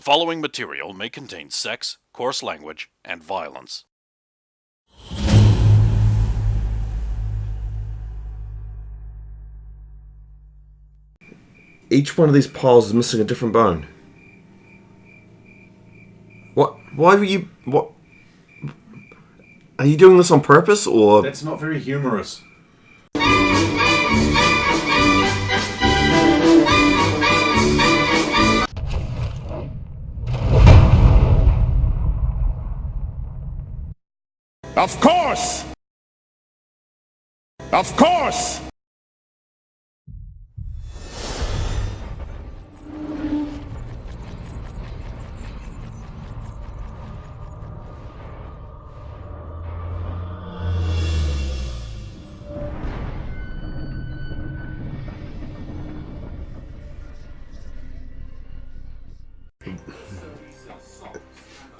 following material may contain sex, coarse language, and violence. Each one of these piles is missing a different bone. What? Why were you... What? Are you doing this on purpose, or...? That's not very humorous. Of course! Of course!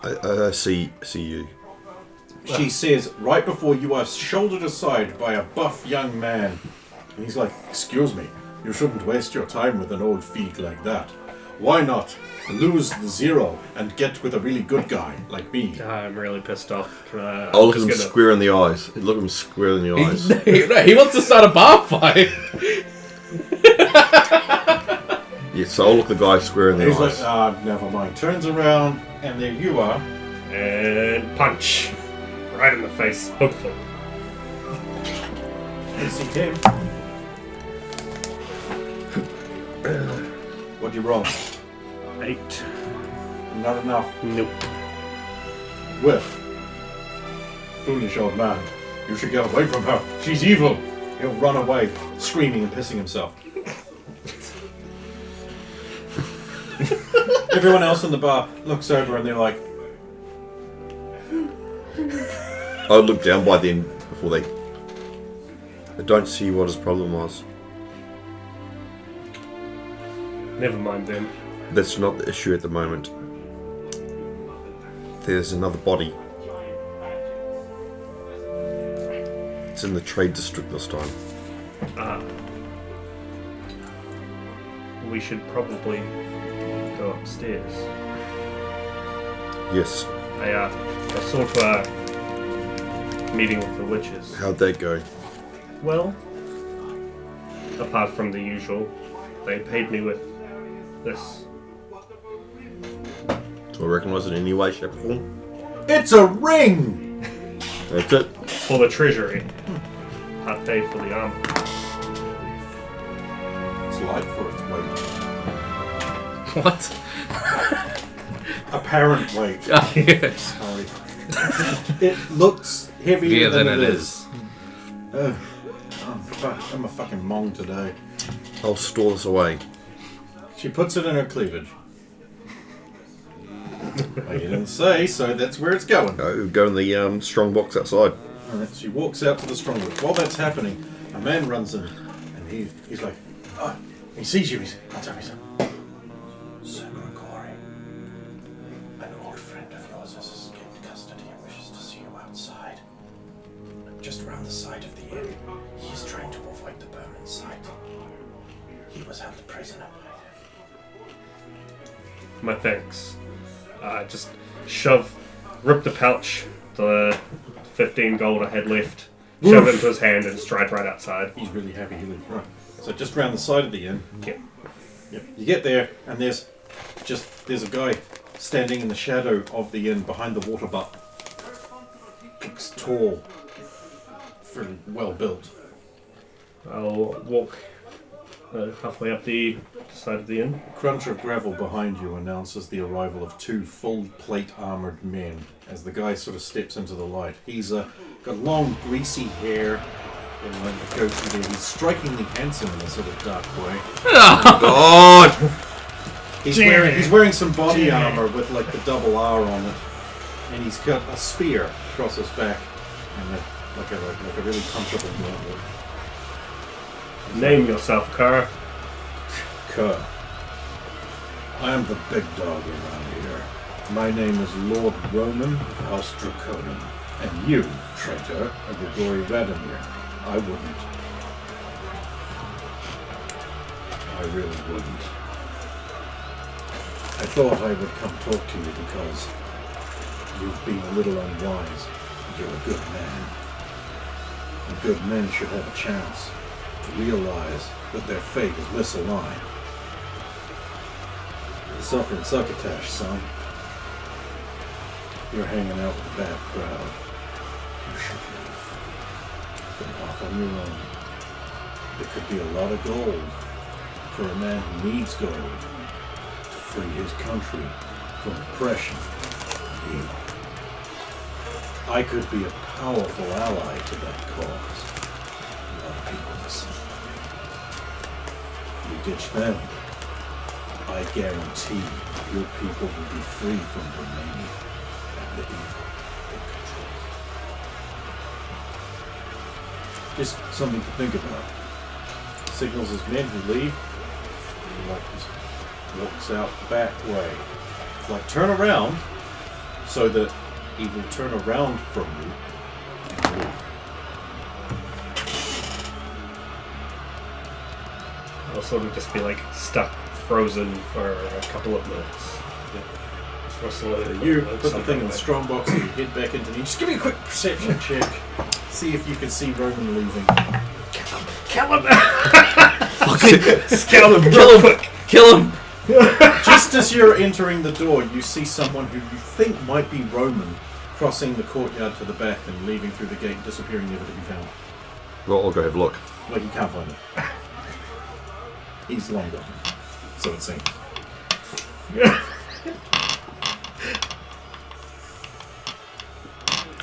I see you. She says, right before you are shouldered aside by a buff young man. And he's like, excuse me, you shouldn't waste your time with an old feat like that. Why not lose the zero and get with a really good guy like me? I'm really pissed off. I'll look him square in the eyes. Look him square in the eyes. He wants to start a bar fight. Yeah, so I'll look the guy square in the He's eyes. like, never mind. Turns around, and there you are. And punch. Right in the face, hopefully. Yes, he came. What'd you roll? 8. Not enough. Nope. Whiff. Foolish old man. You should get away from her. She's evil. He'll run away, screaming and pissing himself. Everyone else in the bar looks over and they're like... I would look down by then before they... I don't see what his problem was. Never mind then. That's not the issue at the moment. There's another body. It's in the trade district this time. We should probably go upstairs. Yes. I saw to a meeting with the witches. How'd that go? Well, apart from the usual, they paid me with this. Do I recognise it in any way, shape, or form? It's a ring! That's it. For the treasury. Part pay for the armor. It's light for its weight. What? Apparent weight. Yes. Sorry. It looks heavier than it is. I'm a fucking mong today. I'll store this away. She puts it in her cleavage. Well, you didn't say, so that's where it's going. Go in the strong box outside. Alright, she walks out to the strong room. While that's happening, a man runs in, and he's like, oh, he sees you. He's, I'll tell you something. Sir Gregory, an old friend of yours has escaped custody and wishes to see you outside. Just around the side of the inn. He's trying to avoid the Berman sight. He was held prisoner. My thanks. Just rip the pouch, the 15 gold I had left, shove it into his hand and stride right outside. He's really happy he lives right. So just around the side of the inn. Yep. You get there, and there's a guy standing in the shadow of the inn behind the water butt. Looks tall, fairly well built. I'll walk halfway up the side of the inn. Crunch of gravel behind you announces the arrival of 2 full plate armoured men as the guy sort of steps into the light. He's got long, greasy hair and a goatee there. He's strikingly handsome in a sort of dark way. Oh, God! He's wearing some body armour with like the double R on it, and he's got a spear across his back and like a really punchable gauntlet. Name yourself, Kerr. Kerr. I am the big dog around here. My name is Lord Roman of House Draconin. And you, traitor, are Grigori Radomir. I wouldn't. I really wouldn't. I thought I would come talk to you because you've been a little unwise. You're a good man. And good men should have a chance to realize that their fate is misaligned. You're suffering succotash, son. You're hanging out with a bad crowd. You should leave. Get off on your own. There could be a lot of gold for a man who needs gold to free his country from oppression and evil. I could be a powerful ally to that cause. A lot of people listen. You ditch them, I guarantee your people will be free from Romania and the evil it controls. Just something to think about. Signals his men who leave. He walks out the back way. Like, turn around so that he will turn around from you and leave. I'll sort of just be like stuck, frozen for a couple of minutes. You put the thing in the strong box and you head back into the... Just give me a quick perception check. See if you can see Roman leaving. Kill him! Kill him! Kill him! Kill him! Just as you're entering the door, you see someone who you think might be Roman crossing the courtyard to the back and leaving through the gate, disappearing, never to be found. Well, I'll go have a look. Well, you can't find him. He's long gone. So it seems.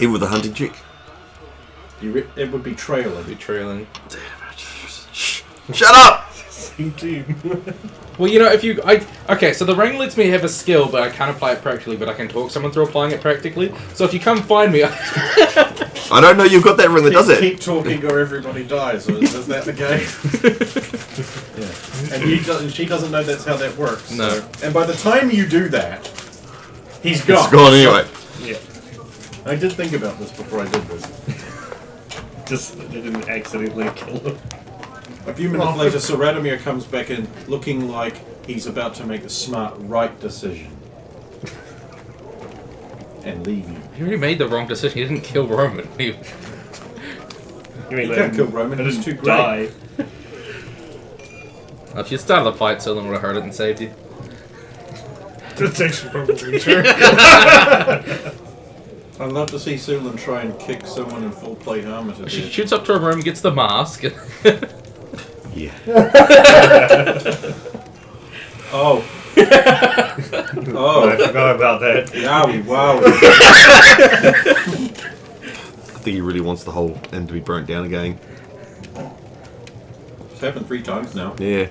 Even with the hunting chick? It would be trailing. Be trailing. Shut up! Same team. Well, you know, okay, so the ring lets me have a skill, but I can't apply it practically, but I can talk someone through applying it practically. So if you come find me, I don't know you've got that ring that does it. Keep talking or everybody dies. Is that the game? Yeah. And she doesn't know that's how that works. No. So. And by the time you do that, he's gone. It's gone anyway. Yeah. I did think about this before I did this. Just didn't accidentally kill him. A few minutes later, Sir Radomir comes back in looking like he's about to make the smart right decision. And leave you. he already made the wrong decision. He didn't kill Roman. You mean You can't kill Roman, He he's didn't too great. die. If you started the fight, Sylvan would have heard it and saved you. That's actually probably true. I'd love to see Sulan try and kick someone in full plate armor to She death. shoots up to a room, gets the mask. Yeah. Oh. I Oh. forgot about that. Yowie, wow. I think he really wants the whole end to be burnt down again. It's happened 3 times now. Yeah.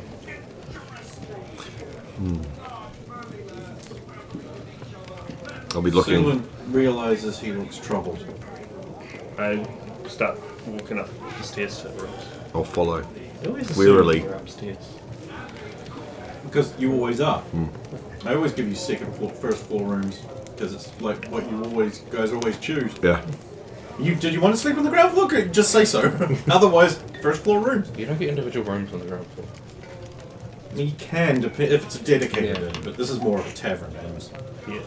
I'll be looking. Sulan realizes he looks troubled. I start walking up the stairs to the rooms. I'll follow. I always Wearily. assume we're upstairs. Because you always are. I always give you second floor, first floor rooms. Because it's like what you guys always choose. Yeah. Did you want to sleep on the ground floor? Good, just say so. Otherwise, first floor rooms. You don't get individual rooms on the ground floor. You can, if it's a dedicated Yeah. inn, but this is more of a tavern, Adams. Yeah.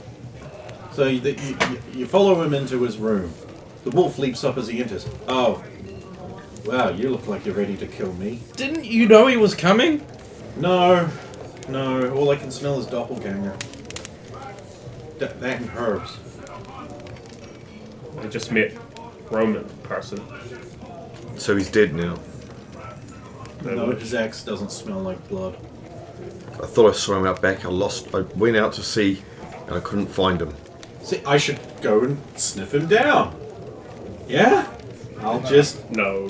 So you follow him into his room. The wolf leaps up as he enters. Oh. Wow, you look like you're ready to kill me. Didn't you know he was coming? No. All I can smell is doppelganger. That and herbs. I just met Roman person. So he's dead now. No, his axe doesn't smell like blood. I thought I saw him out back. I went out to see, and I couldn't find him. See, I should go and sniff him down. Yeah? I'll just... No.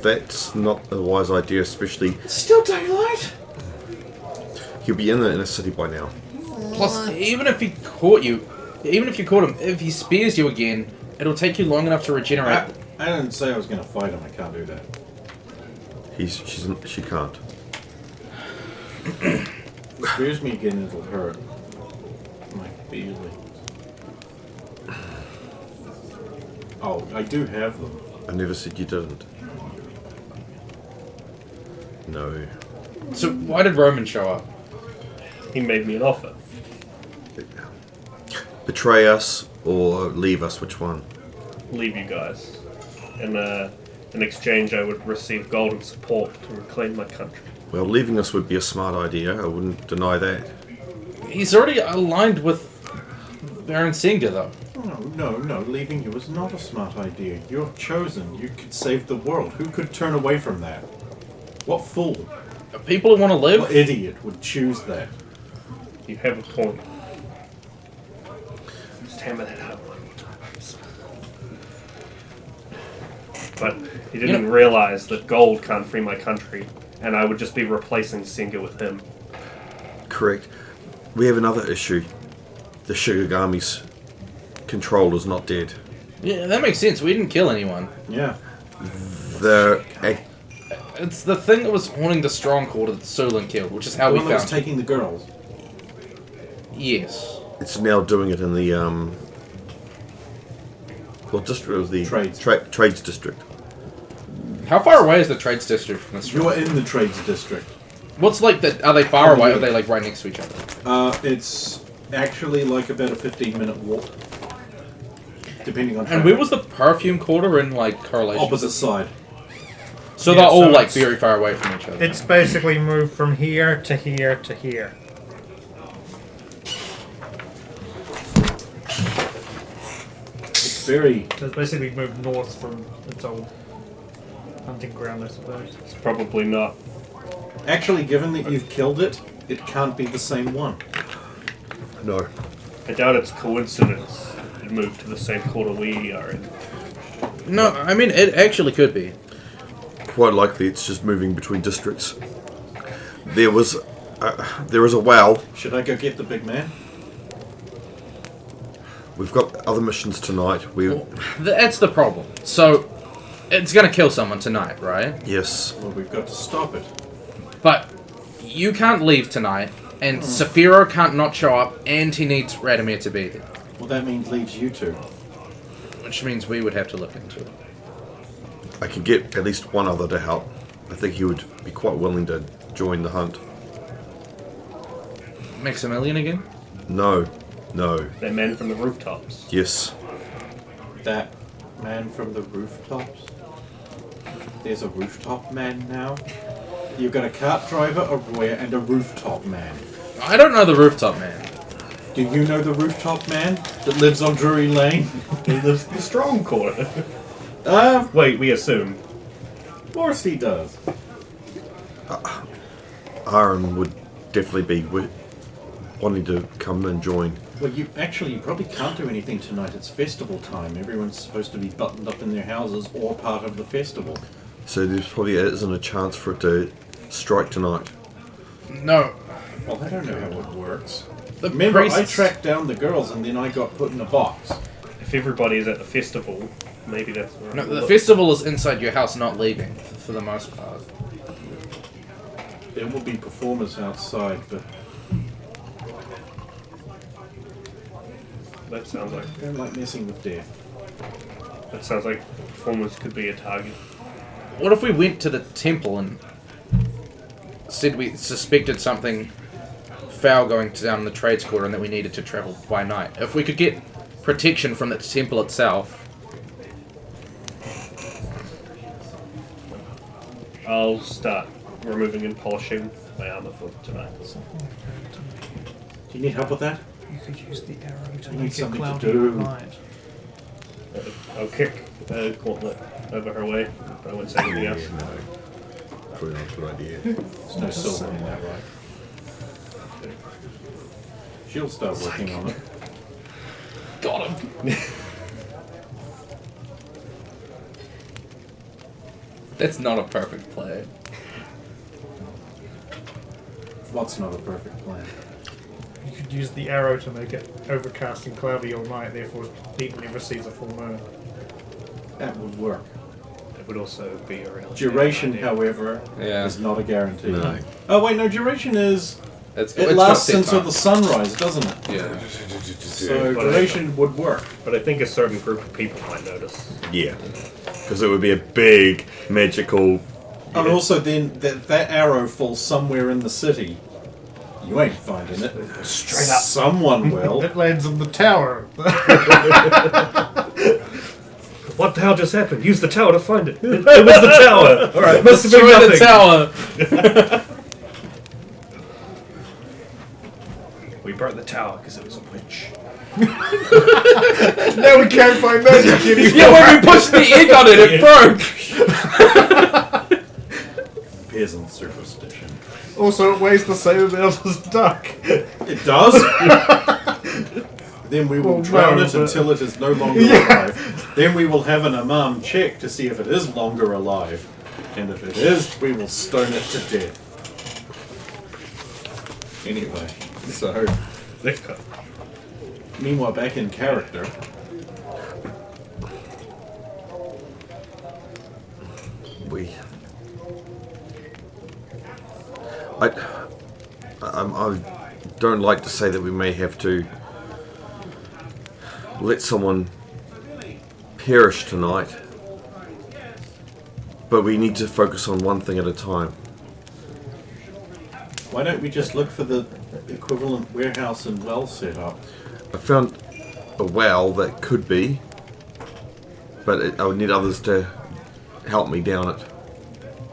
That's not a wise idea, especially Still daylight? he'll be in a city by now. Plus, even if he caught you, even if you caught him, if he spears you again, it'll take you long enough to regenerate. I didn't say I was going to fight him. I can't do that. She can't. Spears me again, it'll hurt. My feelings. Oh, I do have them. I never said you didn't. No. So why did Roman show up? He made me an offer. Betray us or leave us, which one? Leave you guys. In exchange, I would receive gold and support to reclaim my country. Well, leaving us would be a smart idea. I wouldn't deny that. He's already aligned with Baron Singer, though. No, leaving you was not a smart idea. You're chosen. You could save the world. Who could turn away from that? What fool? People who want to live. What idiot would choose that? You have a point. Just hammer that out one more time. But he didn't realize that gold can't free my country, and I would just be replacing Singer with him. Correct. We have another issue. The Shigagami's controller's not dead. Yeah, that makes sense. We didn't kill anyone. Yeah. It's the thing that was haunting the stronghold that Solon killed, which is how we The one that was found. taking the girls. Yes. It's now doing it in the what district was the Trades. Trades district. How far away is the trades district from this? You are in the trades district. What's like the? Are they far away? Or are they like right next to each other? It's actually like about a 15-minute walk. Depending on And traffic. where was the perfume quarter in like correlation? Opposite side. So Yeah, they're all so like it's- very far away from each other. It's basically moved from here to here to here. It's very... So it's basically moved north from its old hunting ground, I suppose. It's probably not. Actually, given that you've killed it, it can't be the same one. No. I doubt it's coincidence it moved to the same quarter we are in. No, I mean it actually could be. Quite likely it's just moving between districts. There is a well. Should I go get the big man? We've got other missions tonight. That's the problem. So it's gonna kill someone tonight, right? Yes. Well, we've got to stop it. But you can't leave tonight, and Saphiro can't not show up, and he needs Radomir to be there. Well, that means leaves you two. Which means we would have to look into it. I can get at least one other to help. I think he would be quite willing to join the hunt. Maximilian again? No. They're men from the rooftops. Yes. That man from the rooftops? There's a rooftop man now? You've got a cart driver, a royer, and a rooftop man. I don't know the rooftop man. Do you know the rooftop man that lives on Drury Lane? He lives in the strong quarter. Of We assume. course he does. Aaron would definitely be wanting to come and join. Well, you probably can't do anything tonight. It's festival time. Everyone's supposed to be buttoned up in their houses or part of the festival. So there probably isn't a chance for it to strike tonight. No. Well, I don't know how it works. The Remember, I priests- tracked down the girls and then I got put in a box. If everybody is at the festival, maybe that's right. No, the festival is inside your house, not leaving, for the most part. There will be performers outside, but That sounds like I don't like messing with death. performance could be a target. What if we went to the temple and said we suspected something foul going down in the trades quarter and that we needed to travel by night? If we could get protection from the temple itself. I'll start removing and polishing my armor for tonight. Do you need help with that? You could use the arrow to I need make it something to cloudy do. at night. I'll kick a gauntlet over her way, but I wouldn't say anything else. No. Probably not a good idea. There's no silver in that, right? She'll start working on it. Got him! That's not a perfect play. What's not a perfect plan? You could use the arrow to make it overcast and cloudy all night, therefore Pete never sees a full moon. That would work. It would also be a relative Duration, idea. however, Yeah. is not a guarantee. No. Oh wait, no. Duration is It's it not lasts set until time. the sunrise, doesn't it? Yeah. So But duration would work. But I think a certain group of people might notice. Yeah. Because it would be a big magical. And also, then that arrow falls somewhere in the city. You ain't finding it. Straight up. Someone will. It lands in the tower. What the hell just happened? Use the tower to find it. It was the tower. All right, must have been Destroy nothing. the tower. We burnt the tower because it was a witch. Now we can't find magic anymore. Yeah, when we pushed the egg on it, it broke. Peasant superstition. Also, it weighs the same amount as duck. It does? Then we will Well, drown no, it but- until it is no longer alive. Then we will have an imam check to see if it is longer alive. And if it is, we will stone it to death. Anyway, so... Meanwhile, back in character... I don't like to say that we may have to let someone perish tonight, but we need to focus on one thing at a time. Why don't we just look for the equivalent warehouse and well set up? I found a well that could be, but I would need others to help me down it.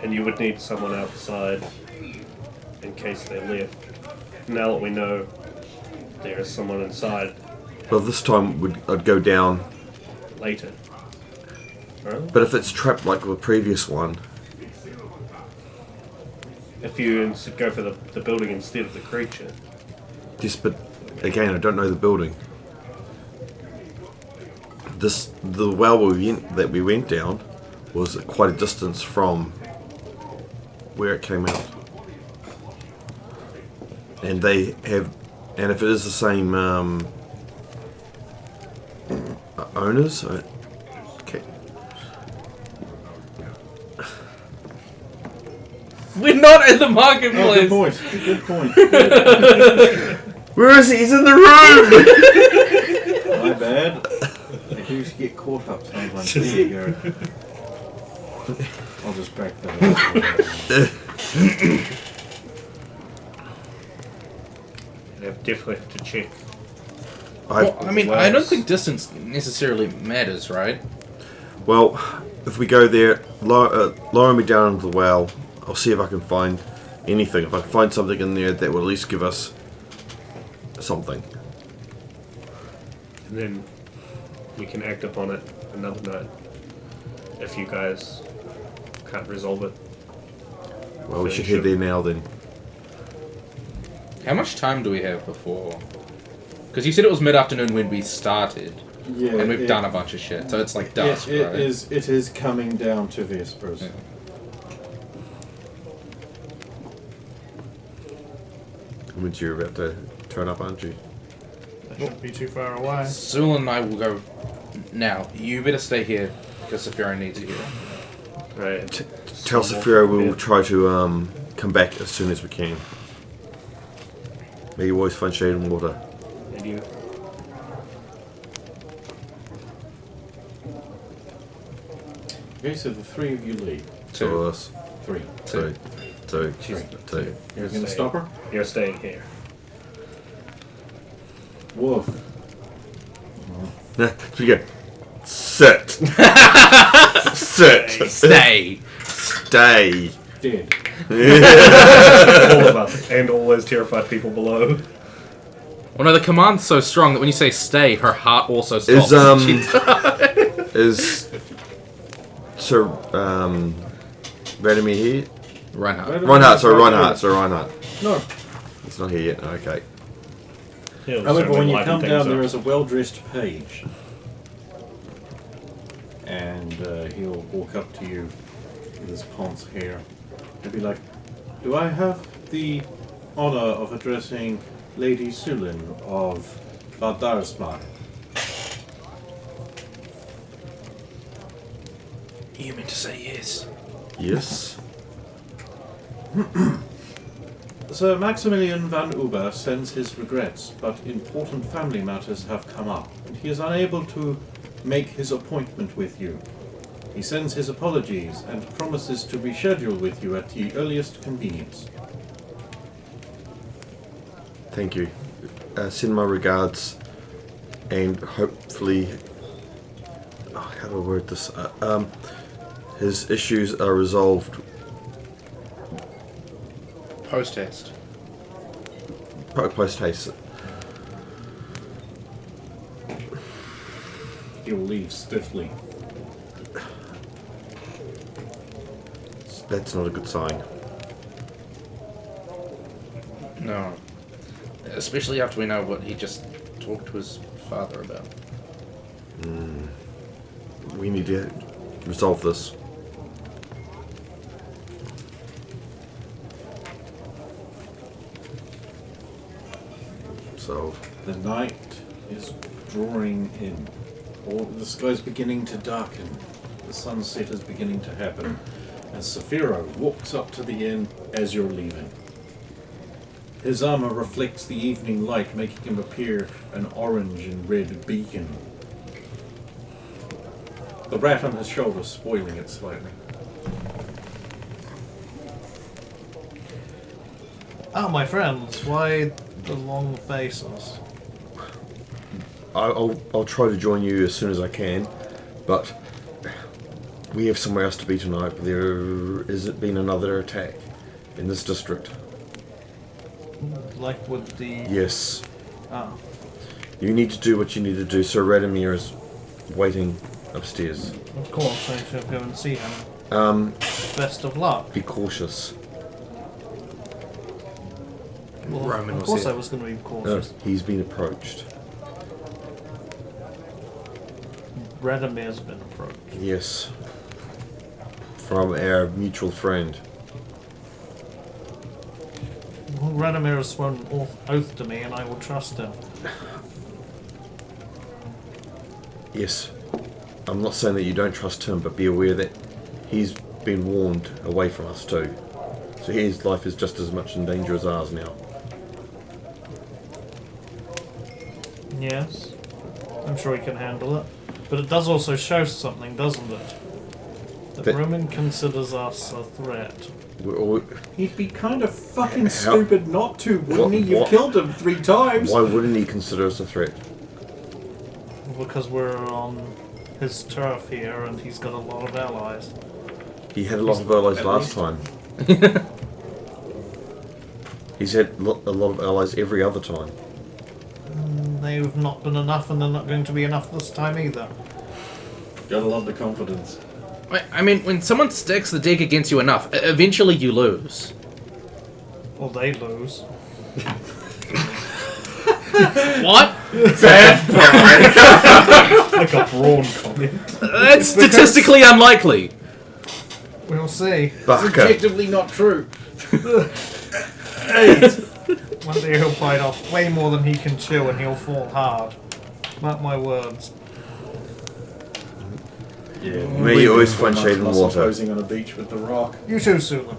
And you would need someone outside in case they left. Now that we know there is someone inside Well, this time I'd go down, later. Really? but if it's trapped like the previous one, If you go for the building instead of the creature. yes, but again, I don't know the building. The well that we went down was at quite a distance from where it came out. And they have, and if it is the same owners, okay. We're not in the Oh, marketplace. good point. Good point. Where is he? He's in the room. My bad. I do get caught up sometimes. There you go. I'll just back that up. You definitely have to check. Well, I mean, I don't think distance necessarily matters, right? Well, if we go there, lower me down into the well. I'll see if I can find anything. If I can find something in there that will at least give us something. And then we can act upon it another night. If you guys can't resolve it. Well, we should head there now then. How much time do we have before? Because you said it was mid-afternoon when we started, Yeah, and we've done a bunch of shit, so it's like dusk, it right? is. It is coming down to Vespers. Yeah. I mean, you're about to turn up, aren't you? That shouldn't be too far away. Zul and I will go now. You better stay here because Saphira needs you. Right. Tell Saphira we'll try to come back as soon as we can. May you always find shade and water. And you. Okay, so the three of you leave. So us. Three. Two. Three. You're gonna stop her? You're staying here. Wolf. Nah, we go. Sit. Sit. Stay. Stay. Dead. All of us. And all those terrified people below. Well, no, the command's so strong that when you say stay, her heart also stops. Is Sir Vladimir here? Reinhardt. Reinhardt. No. He's not here yet. Okay. Yeah, However, when you liven come things down, up. there is a well-dressed page. And he'll walk up to you with his ponce hair. He'll be like, do I have the honor of addressing Lady Sulin of Valdarsmar? You meant to say yes. Yes. Sir Maximilian van Uber sends his regrets, but important family matters have come up, and he is unable to make his appointment with you. He sends his apologies and promises to reschedule with you at the earliest convenience. Thank you. Send my regards, and hopefully, how do I word this? His issues are resolved. Post haste. Post haste. He'll leave stiffly. That's not a good sign. No. Especially after we know what he just talked to his father about. We need to resolve this. So, The night is drawing in. All the sky's beginning to darken. The sunset is beginning to happen. As Saphiro walks up to the inn as you're leaving. His armor reflects the evening light, making him appear an orange and red beacon. The rat on his shoulder spoiling it slightly. Ah, my friends, why the long faces? I'll try to join you as soon as I can, but we have somewhere else to be tonight. There has been another attack in this district. Like with the... Yes. Ah. You need to do what you need to do. Sir Radomir is waiting upstairs. Of course, I shall go and see him. Best of luck. Be cautious. Well, Roman of was course here. I was going to be No, cautious. he's been approached. Radomir's been approached. Yes. From our mutual friend. Well, Radomir has sworn an oath to me and I will trust him. Yes. I'm not saying that you don't trust him, but be aware that he's been warned away from us too. So his life is just as much in danger as ours now. Yes. I'm sure he can handle it. But it does also show something, doesn't it? That Roman considers us a threat. He'd be kind of fucking How- stupid not to, wouldn't he? You've what- killed him 3 times. Why wouldn't he consider us a threat? Because we're on his turf here and he's got a lot of allies. He had a lot of allies At last least- time. He's had a lot of allies every other time. They've not been enough and they're not going to be enough this time either. Gotta love the confidence. I mean, when someone stacks the deck against you enough, eventually you lose. Or they lose. What? Like a brawn comment. That's statistically unlikely. We'll see. Baka. Objectively not true. One day he'll bite off way more than he can chew and he'll fall hard. Mark my words. Yeah. May you always find shade in water. Posing on a beach with the rock. You too, Sulan.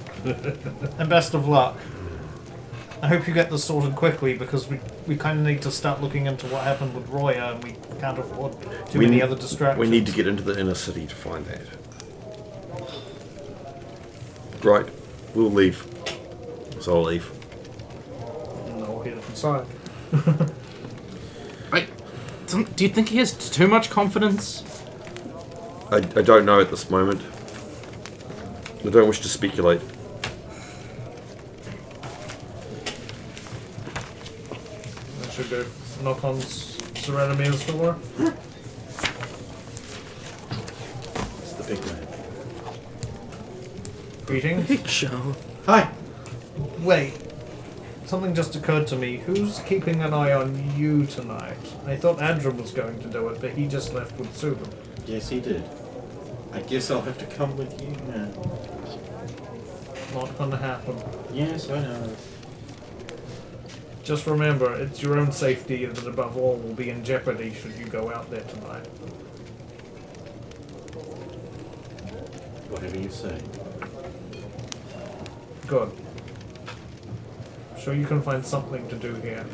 And best of luck. I hope you get this sorted quickly because we kind of need to start looking into what happened with Roya and we can't afford too many other distractions. We need to get into the inner city to find that. Right, we'll leave. So I'll leave. No, head inside. Do you think he has too much confidence? I don't know at this moment. I don't wish to speculate. I should go knock on Serenomir's door. It's the big man. Greetings. Show. Hi. Wait. Something just occurred to me. Who's keeping an eye on you tonight? I thought Adram was going to do it, but he just left with Suban. Yes, he did. I guess I'll have to come with you now. Not gonna happen. Yes, I know. Just remember, it's your own safety that above all will be in jeopardy should you go out there tonight. Whatever you say. Good. Sure you can find something to do here.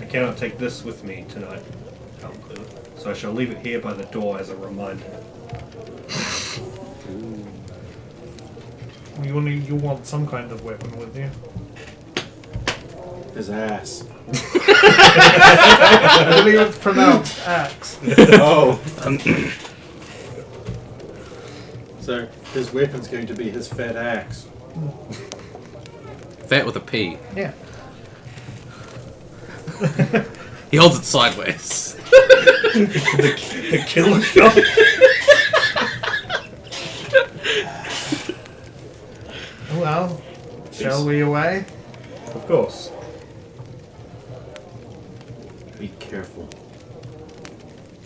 I cannot take this with me tonight, Clear. So I shall leave it here by the door as a reminder. You want some kind of weapon with you. His ass. I believe it's pronounced axe. Oh. So his weapon's going to be his fat axe. Fat with a P. Yeah. He holds it sideways. The killer shot. Well, shall we away? Of course. Be careful.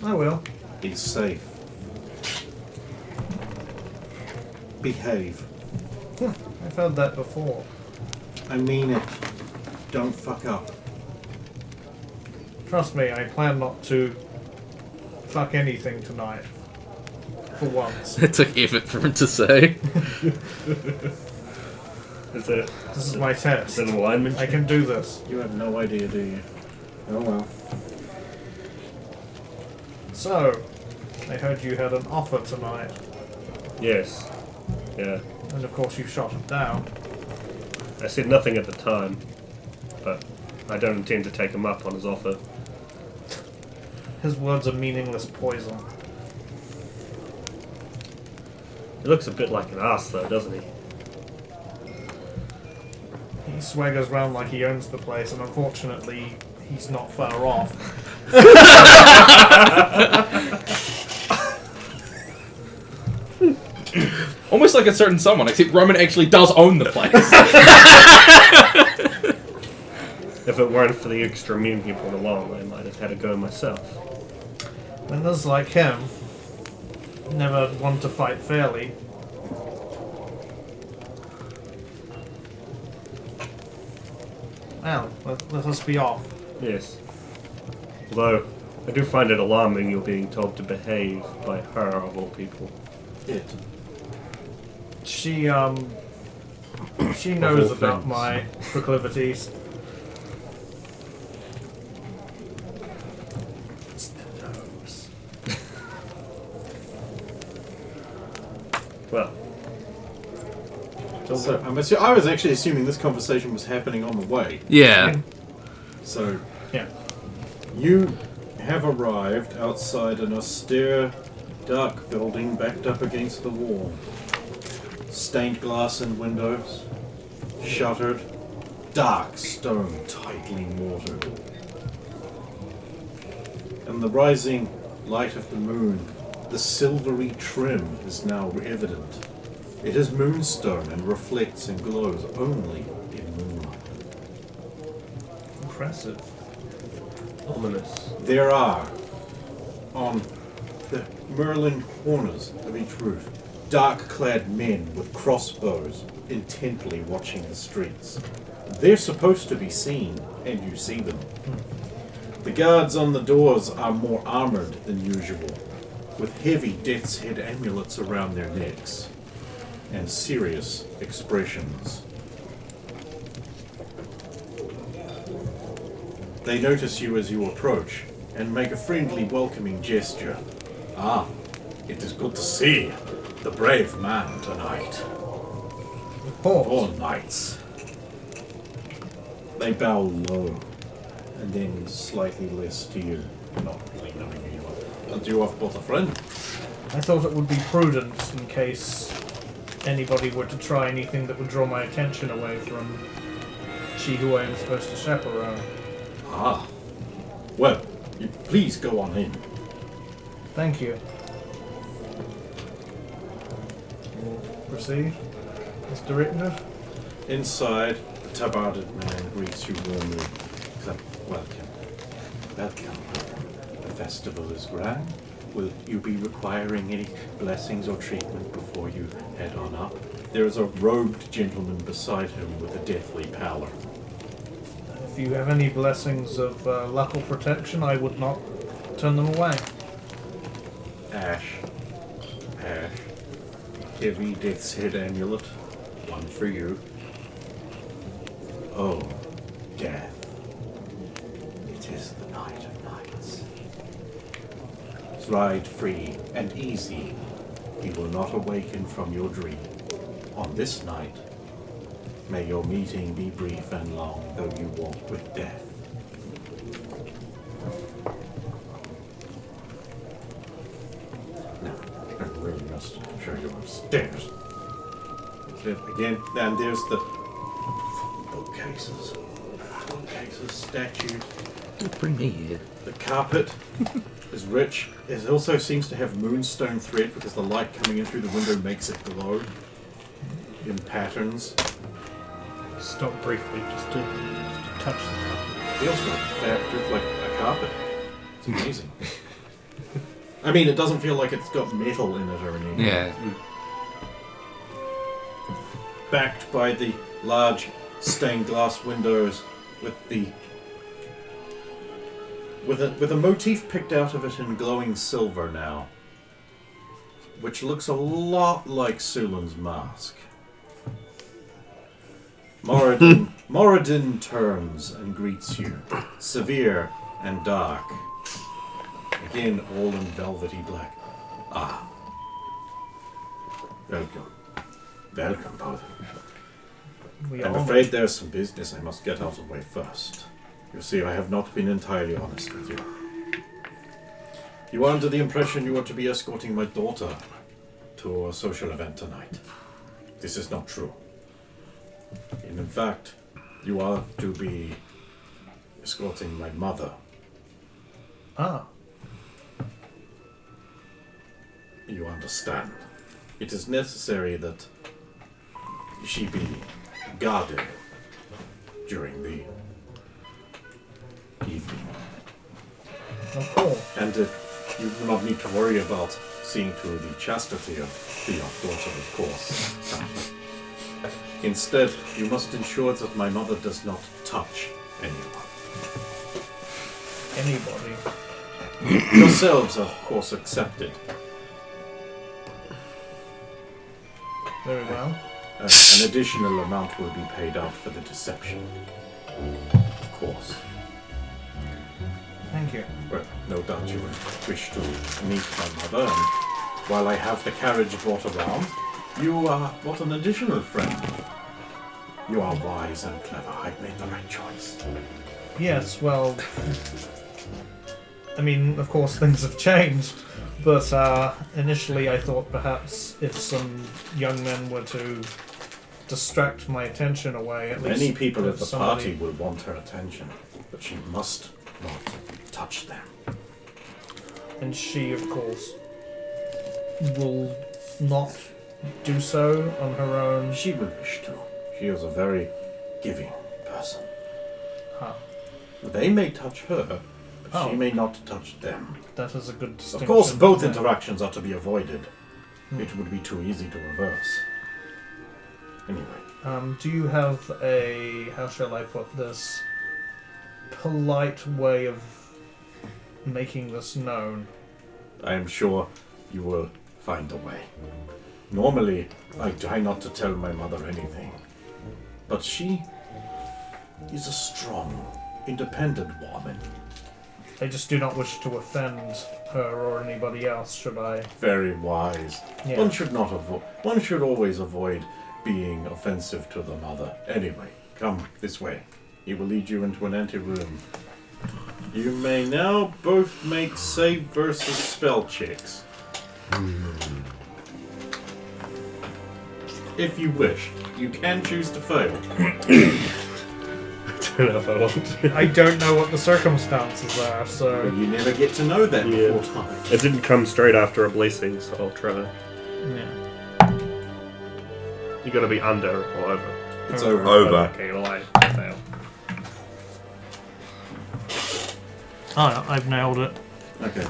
I will. Be safe. Behave. I've heard that before. I mean it. Don't fuck up. Trust me, I plan not to fuck anything tonight. For once. It took effort for him to say. Is it This is my test. an alignment? I can do this. You have no idea, do you? Oh well. So, I heard you had an offer tonight. Yes. Yeah. And of course you shot him down. I said nothing at the time, but I don't intend to take him up on his offer. His words are meaningless poison. He looks a bit like an ass, though, doesn't he? He swaggers around like he owns the place, and unfortunately, he's not far off. Almost like a certain someone, except Roman actually does own the place. If it weren't for the extra men he brought along, I might have had a go myself. And those like him never want to fight fairly. Well, let us be off. Yes. Although, I do find it alarming you're being told to behave by her, of all people. It. She knows about my proclivities. It's the nose. Well, So I was actually assuming this conversation was happening on the way. Yeah. So Yeah. you have arrived outside an austere, dark building backed up against the wall. Stained glass and windows, shuttered, dark stone tightly mortared. And the rising light of the moon, the silvery trim is now evident. It is moonstone and reflects and glows only in moonlight. Impressive. ominous. There are, on the Merlin corners of each roof, dark-clad men with crossbows intently watching the streets. They're supposed to be seen, and you see them. The guards on the doors are more armored than usual, with heavy death's head amulets around their necks, and serious expressions. They notice you as you approach, and make a friendly, welcoming gesture. Ah, it is good to see the brave man tonight. Four knights. They bow low, and then slightly less to you, not really knowing who you are. And you have both a friend. I thought it would be prudent in case anybody were to try anything that would draw my attention away from she who I am supposed to chaperone. Ah, well, you please go on in. Thank you. We'll proceed as directed. Inside, the tabarded man greets you warmly. He's like, welcome. Welcome. The festival is grand. Will you be requiring any blessings or treatment before you head on up? There is a robed gentleman beside him with a deathly pallor. If you have any blessings of luck or protection, I would not turn them away. Ash. Heavy death's head amulet. One for you. Oh, death. It is the night of nights. Ride free and easy. He will not awaken from your dream. On this night, May your meeting be brief and long, though you walk with death. Now, I really must show you upstairs. Again, and there's the bookcases. Bookcases, statues. Bring me here. The carpet is rich. It also seems to have moonstone thread because the light coming in through the window makes it glow in patterns. Stop briefly, just to touch the carpet. Feels like fabric, like a carpet. It's amazing. I mean, it doesn't feel like it's got metal in it or anything. Yeah. Backed by the large stained glass windows with a motif picked out of it in glowing silver now, which looks a lot like Sulan's mask. Moradin turns and greets you, severe and dark. Again, all in velvety black. Ah. Welcome. Welcome, both. I'm afraid there's some business I must get out of the way first. You see, I have not been entirely honest with you. You are under the impression you are to be escorting my daughter to a social event tonight. This is not true. And in fact, you are to be escorting my mother. Ah. You understand. It is necessary that she be guarded during the evening. Of course. And you do not need to worry about seeing to the chastity of your daughter, of course. Instead, you must ensure that my mother does not touch anyone. Anybody. Yourselves, of course, accepted. Very well. An additional amount will be paid out for the deception. Of course. Thank you. Well, no doubt you would wish to meet my mother, and while I have the carriage brought around, you are but an additional friend. You are wise and clever. I've made the right choice. Yes, well... I mean, of course, things have changed, but initially I thought perhaps if some young men were to distract my attention away, at least... Many people at if the somebody- party will want her attention, but she must not touch them. And she, of course, will not do so on her own. She will wish to. She is a very giving person. Huh. They may touch her, but Oh. she may not touch them. That is a good distinction. Of course, both Yeah. interactions are to be avoided. It would be too easy to reverse. Anyway, Do you have a, how shall I put this, polite way of making this known? I am sure you will find a way. Normally, I try not to tell my mother anything. But she is a strong, independent woman. I just do not wish to offend her or anybody else, should I? Very wise. Yeah. One should not one should always avoid being offensive to the mother. Anyway, come this way. He will lead you into an anteroom. You may now both make save versus spell checks. If you wish. You can choose to fail. I don't know if I want to. I don't know what the circumstances are, so... But you never get to know that Yeah. before time. It didn't come straight after a blessing, so I'll try. Yeah. You gotta be under or over. It's over. Over. Okay, well, I fail. Oh, I've nailed it. Okay.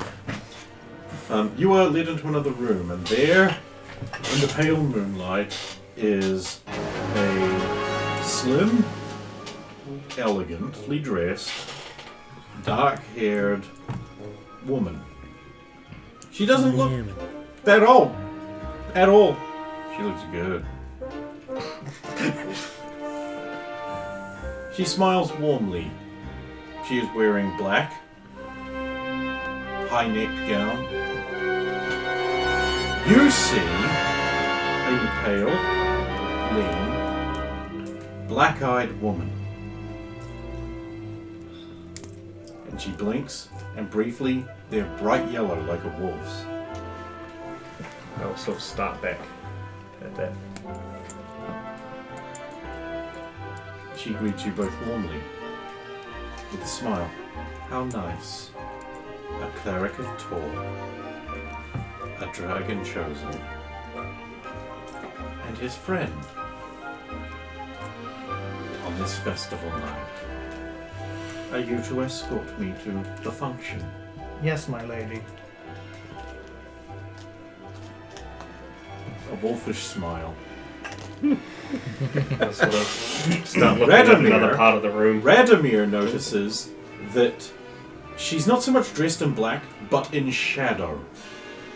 You are led into another room, and there, in the pale moonlight, is a slim, elegantly dressed, dark-haired woman. She doesn't look that old. At all. She looks good. She smiles warmly. She is wearing black, high-necked gown. You see a pale, lean, black-eyed woman. And she blinks, and briefly, they're bright yellow like a wolf's. I'll sort of start back at that. She greets you both warmly, with a smile. How nice. A cleric of Tor. A dragon chosen. And his friend. On this festival night. Are you to escort me to the function? Yes, my lady. A wolfish smile. I'll sort of start looking at another part of the room. Radomir notices that she's not so much dressed in black, but in shadow.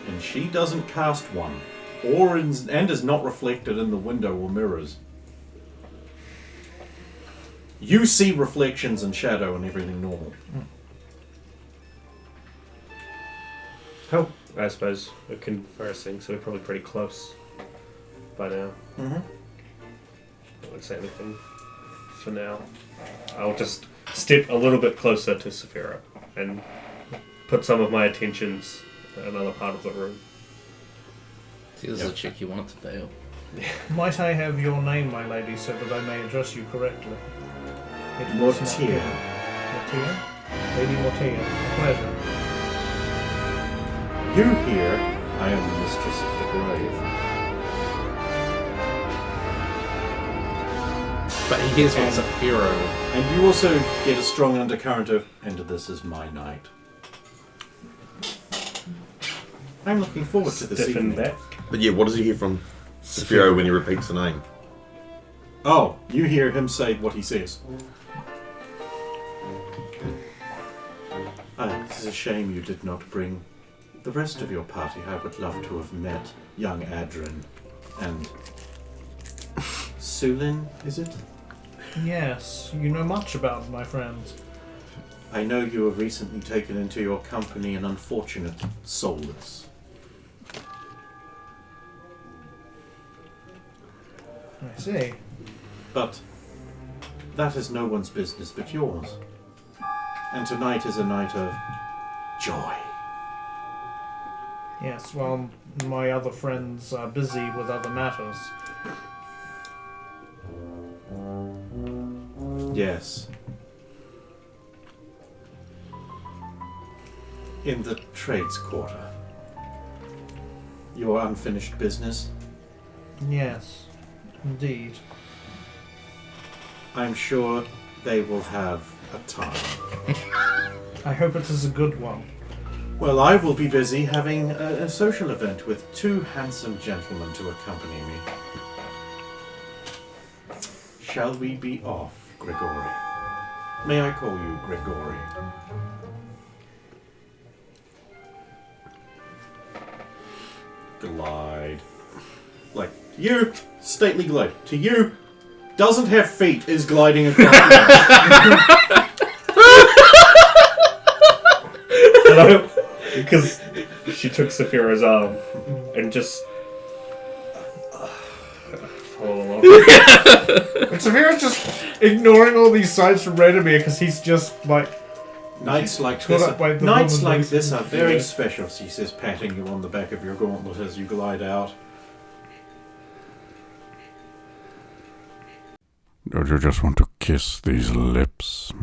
And she doesn't cast one, and is not reflected in the window or mirrors. You see reflections and shadow and everything normal. Oh, I suppose we're conversing, so we're probably pretty close by now. Mm-hmm. I won't say anything for now. I'll just step a little bit closer to Saphira and put some of my attentions in another part of the room. See, this is a check you want it to fail. Might I have your name, my lady, so that I may address you correctly? It was not Mortier. here. Mortier? Lady Mortier, a pleasure. You here, I am the mistress of the grave. But he hears what Saphira. And you also get a strong undercurrent of, and this is my night. I'm looking forward to this Stiffen evening. back. But yeah, what does he hear from Saphira when he repeats the name? Oh, you hear him say what he says. It's a shame you did not bring the rest of your party. I would love to have met young Adrin and Sulin, is it? Yes, you know much about my friends. I know you have recently taken into your company an unfortunate soulless. I see. But that is no one's business but yours. And tonight is a night of joy. Yes, well, my other friends are busy with other matters. Yes. In the trades quarter. Your unfinished business? Yes, indeed. I'm sure they will have a time. I hope it is a good one. Well, I will be busy having a social event with two handsome gentlemen to accompany me. Shall we be off, Grigori? May I call you Grigori? Glide. Like, you, stately glide. To you, doesn't have feet, is gliding across the Hello? Because she took Saphira's arm and just follow along. And Saphira's just ignoring all these signs from Radomir because he's just like... Nights like Caught this, up by the nights woman like voice. this are very Yeah. special, she says, patting you on the back of your gauntlet as you glide out. Don't you just want to kiss these lips?